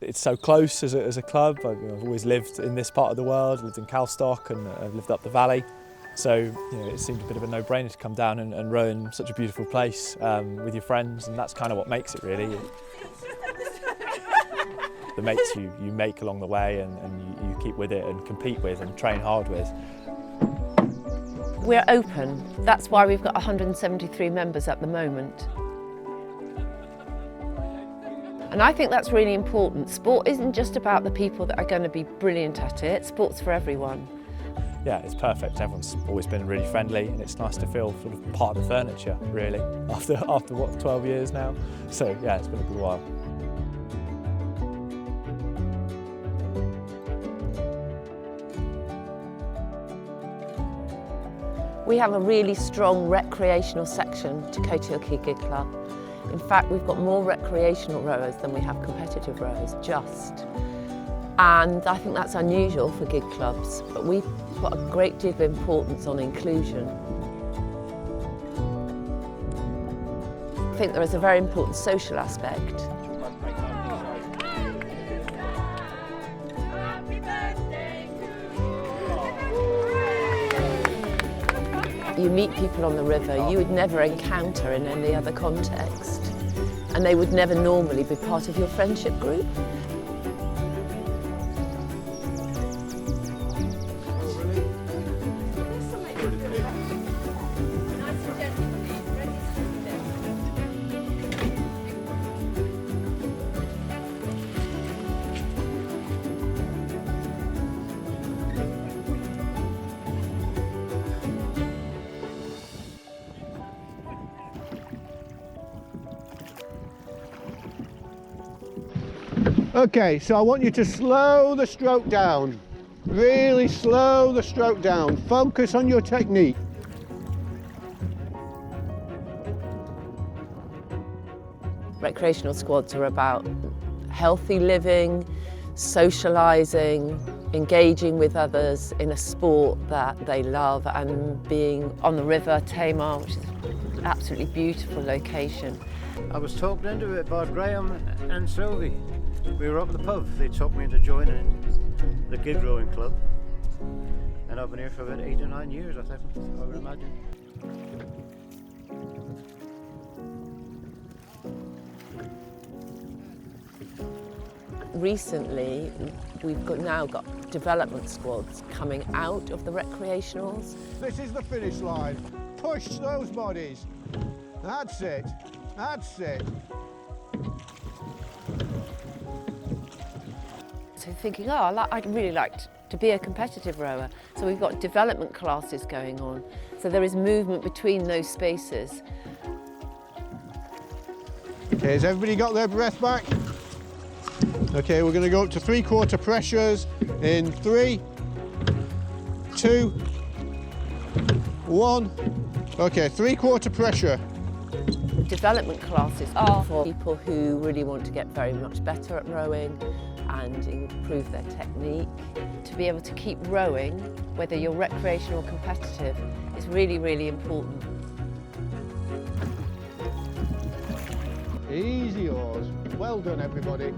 It's so close as a club. I've always lived in this part of the world, lived in Calstock and I've lived up the valley. So it seemed a bit of a no-brainer to come down and row in such a beautiful place with your friends, and that's kind of what makes it really. The mates you make along the way and you keep with it and compete with and train hard with. We're open. That's why we've got 173 members at the moment. And I think that's really important. Sport isn't just about the people that are going to be brilliant at it. Sport's for everyone. Yeah, it's perfect. Everyone's always been really friendly and it's nice to feel sort of part of the furniture, really, after what, 12 years now? So yeah, it's been a good while. We have a really strong recreational section to Cotehele Quay Gig Club. In fact, we've got more recreational rowers than we have competitive rowers, just. And I think that's unusual for gig clubs, but we've put a great deal of importance on inclusion. I think there is a very important social aspect. You meet people on the river you would never encounter in any other context, and they would never normally be part of your friendship group. Okay, so I want you to slow the stroke down. Really slow the stroke down. Focus on your technique. Recreational squads are about healthy living, socialising, engaging with others in a sport that they love, and being on the River Tamar, which is an absolutely beautiful location. I was talked into it by Graham and Sylvie. We were up at the pub. They talked me into joining the gig rowing club, and I've been here for about 8 or 9 years, I think, I would imagine. Recently, we've now got development squads coming out of the recreationals. This is the finish line. Push those bodies. That's it. That's it. So thinking, I'd really like to be a competitive rower. So we've got development classes going on. So there is movement between those spaces. Okay, has everybody got their breath back? Okay, we're going to go up to 3/4 pressures in 3, 2, 1. Okay, 3/4 pressure. Development classes are for people who really want to get very much better at rowing and improve their technique. To be able to keep rowing, whether you're recreational or competitive, is really, really important. Easy oars. Well done, everybody.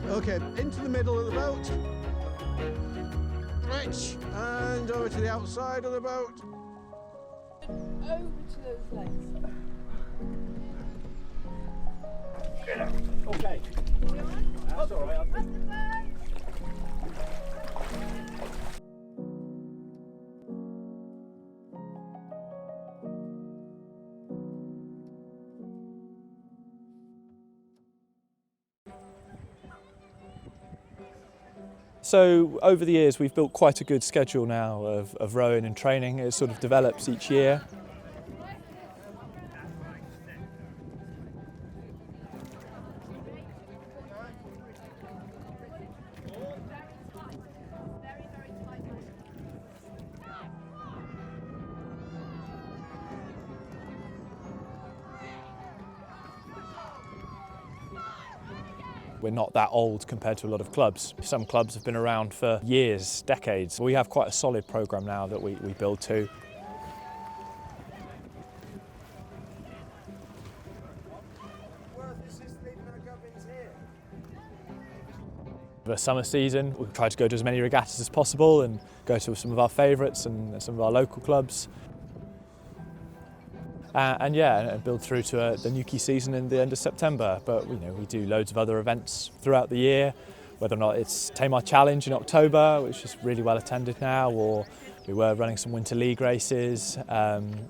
Okay, into the middle of the boat. Stretch, and over to the outside of the boat. Over to those legs. Okay. That's all right. So over the years we've built quite a good schedule now of rowing and training. It sort of develops each year. We're not that old compared to a lot of clubs. Some clubs have been around for years, decades. We have quite a solid programme now that we build to. The summer season, we'll try to go to as many regattas as possible and go to some of our favourites and some of our local clubs. And build through to the Newquay season in the end of September. But we do loads of other events throughout the year, whether or not it's Tamar Challenge in October, which is really well attended now, or we were running some Winter League races,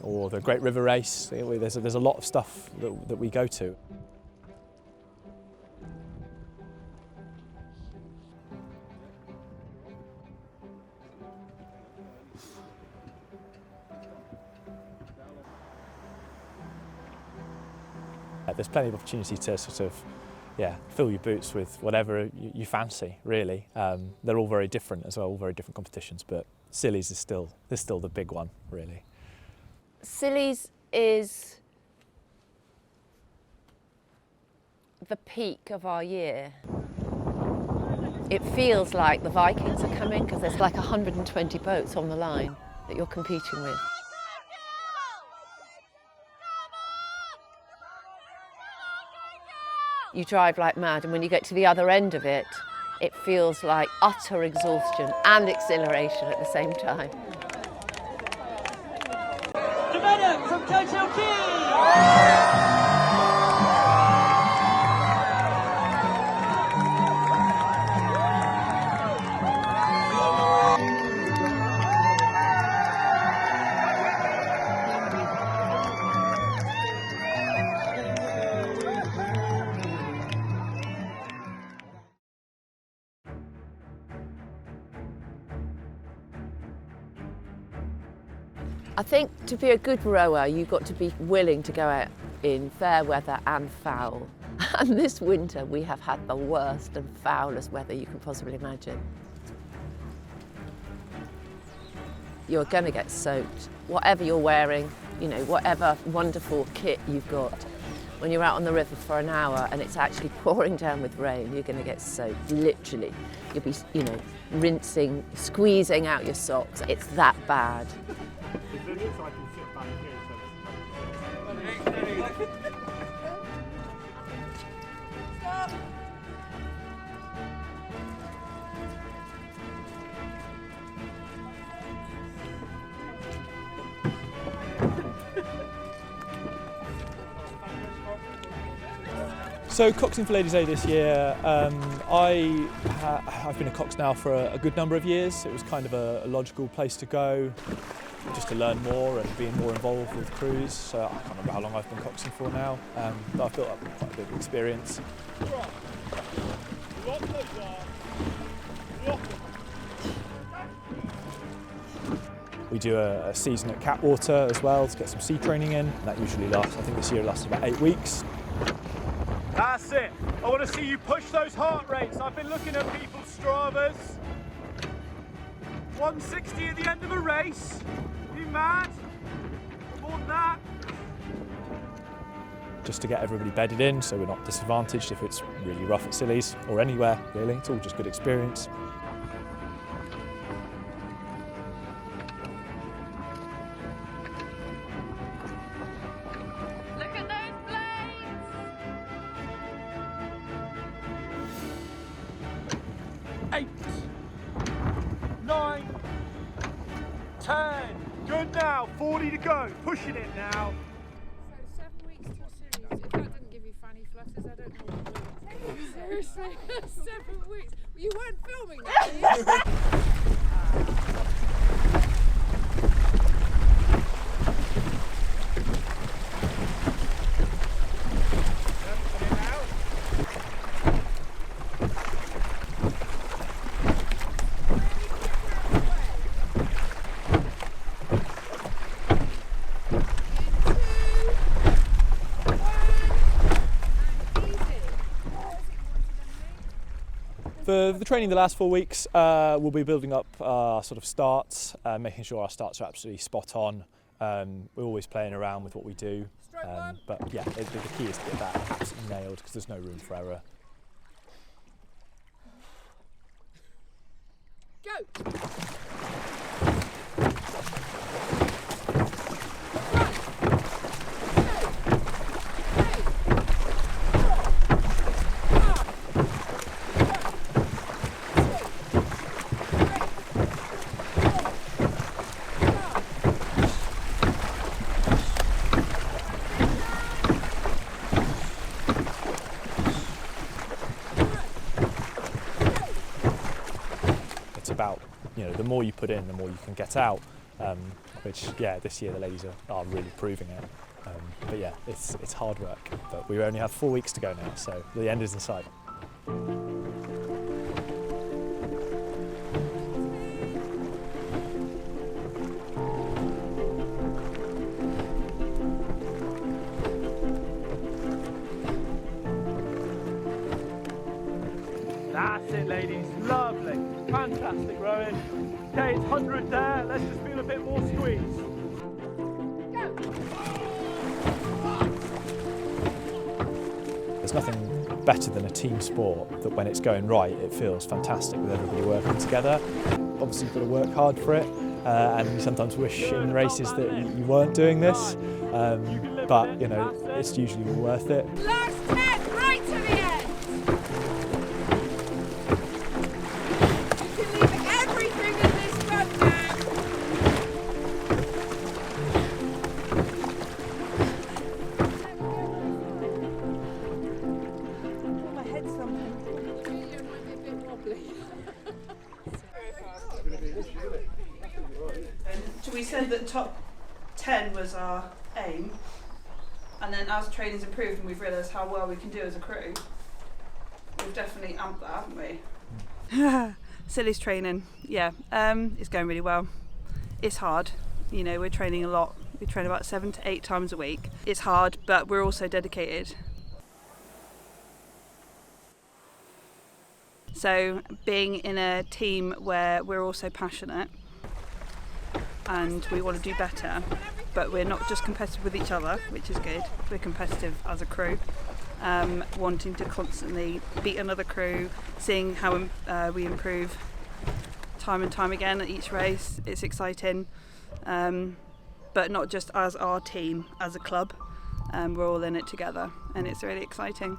or the Great River Race. There's a lot of stuff that we go to. There's plenty of opportunity to sort of, fill your boots with whatever you fancy, really. They're all very different as well, all very different competitions, but Scillies is still the big one, really. Scillies is the peak of our year. It feels like the Vikings are coming because there's like 120 boats on the line that you're competing with. You drive like mad, and when you get to the other end of it, it feels like utter exhaustion and exhilaration at the same time. From Cotehele Quay! I think to be a good rower, you've got to be willing to go out in fair weather and foul. And this winter, we have had the worst and foulest weather you can possibly imagine. You're going to get soaked. Whatever you're wearing, whatever wonderful kit you've got, when you're out on the river for an hour and it's actually pouring down with rain, you're going to get soaked, literally. You'll be, rinsing, squeezing out your socks. It's that bad. Stop. So coxing for Ladies' Day this year, I've been a cox now for a good number of years. It was kind of a logical place to go, just to learn more and being more involved with crews. So I can't remember how long I've been coxing for now, but I've built up quite a bit of experience. We do a season at Catwater as well to get some sea training in. That usually lasts, I think this year it lasted about 8 weeks. That's it. I want to see you push those heart rates. I've been looking at people's Stravas. 160 at the end of a race. Are you mad? More than that. Just to get everybody bedded in so we're not disadvantaged if it's really rough at Scillies or anywhere, really. It's all just good experience. Look at those blades! 8, 9, 10. Good now. 40 to go. Pushing it now. So 7 weeks to a series. If that didn't give you fanny flutters, I don't know what will. Seriously, 7 weeks. You weren't filming that, were you? For the training the last 4 weeks, we'll be building up our sort of starts, making sure our starts are absolutely spot on. We're always playing around with what we do, but yeah, the key is to get that absolutely nailed because there's no room for error. Go! more you put in, the more you can get out. Which, yeah, this year the ladies are really proving it. But yeah, it's hard work. But we only have 4 weeks to go now, so the end is in sight. That's it, ladies. Lovely. Fantastic rowing. Okay, it's 100 there. Let's just feel a bit more squeeze. There's nothing better than a team sport that when it's going right, it feels fantastic with everybody working together. Obviously, you've got to work hard for it, and you sometimes wish in races that you weren't doing this, but you know, it's usually all worth it. Last 10, right to the end. You can leave everything in this boat now. My head's thumping. It might be a bit wobbly. So we said that top 10 was our aim, and then as training's improved and we've realised how well we can do as a crew, we've definitely amped that, haven't we? Silly's training, yeah, it's going really well. It's hard, you know, we're training a lot. We train about 7 to 8 times a week. It's hard, but we're also dedicated. So being in a team where we're also passionate and we want to do better, but we're not just competitive with each other, which is good. We're competitive as a crew, wanting to constantly beat another crew, seeing how we improve time and time again at each race. It's exciting, but not just as our team, as a club. We're all in it together, and it's really exciting.